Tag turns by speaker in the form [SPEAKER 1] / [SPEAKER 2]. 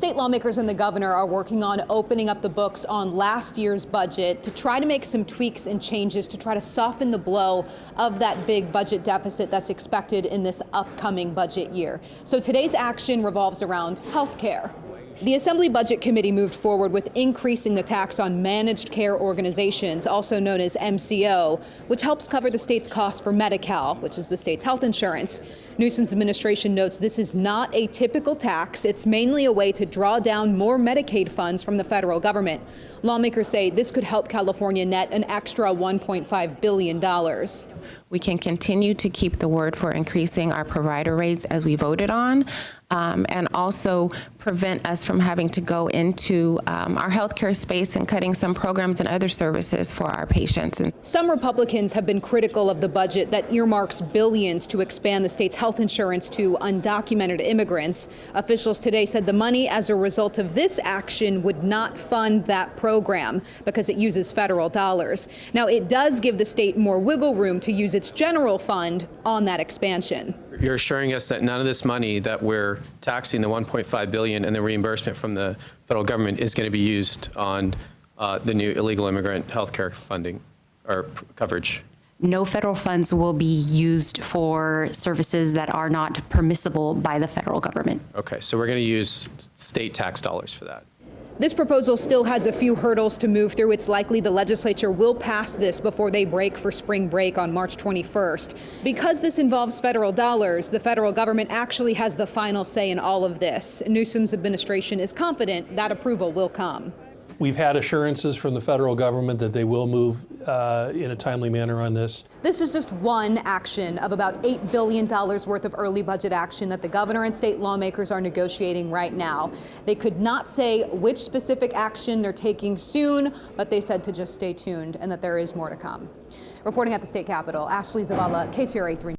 [SPEAKER 1] State lawmakers and the governor are working on opening up the books on last year's budget to try to make some tweaks and changes to try to soften the blow of that big budget deficit that's expected in this upcoming budget year. So today's action revolves around health care. The Assembly Budget Committee moved forward with increasing the tax on managed care organizations, also known as MCO, which helps cover the state's cost for Medi-Cal, which is the state's health insurance. Newsom's administration notes this is not a typical tax. It's mainly a way to draw down more Medicaid funds from the federal government. Lawmakers say this could help California net an extra $1.5 billion.
[SPEAKER 2] We can continue to keep the word for increasing our provider rates as we voted on, and also prevent us from having to go into our healthcare space and cutting some programs and other services for our patients.
[SPEAKER 1] Some Republicans have been critical of the budget that earmarks billions to expand the state's health insurance to undocumented immigrants. Officials today said the money as a result of this action would not fund that program because it uses federal dollars. Now, it does give the state more wiggle room to use its general fund on that expansion.
[SPEAKER 3] You're assuring us that none of this money that we're taxing, the $1.5 billion and the reimbursement from the federal government, is going to be used on the new illegal immigrant health care funding or coverage?
[SPEAKER 4] No federal funds will be used for services that are not permissible by the federal government.
[SPEAKER 3] Okay, so we're going to use state tax dollars for that.
[SPEAKER 1] This proposal still has a few hurdles to move through. It's likely the legislature will pass this before they break for spring break on March 21st. Because this involves federal dollars, the federal government actually has the final say in all of this. Newsom's administration is confident that approval will come.
[SPEAKER 5] We've had assurances from the federal government that they will move in a timely manner on this.
[SPEAKER 1] This is just one action of about $8 billion worth of early budget action that the governor and state lawmakers are negotiating right now. They could not say which specific action they're taking soon, but they said to just stay tuned and that there is more to come. Reporting at the state capitol, Ashley Zavala, KCRA 3.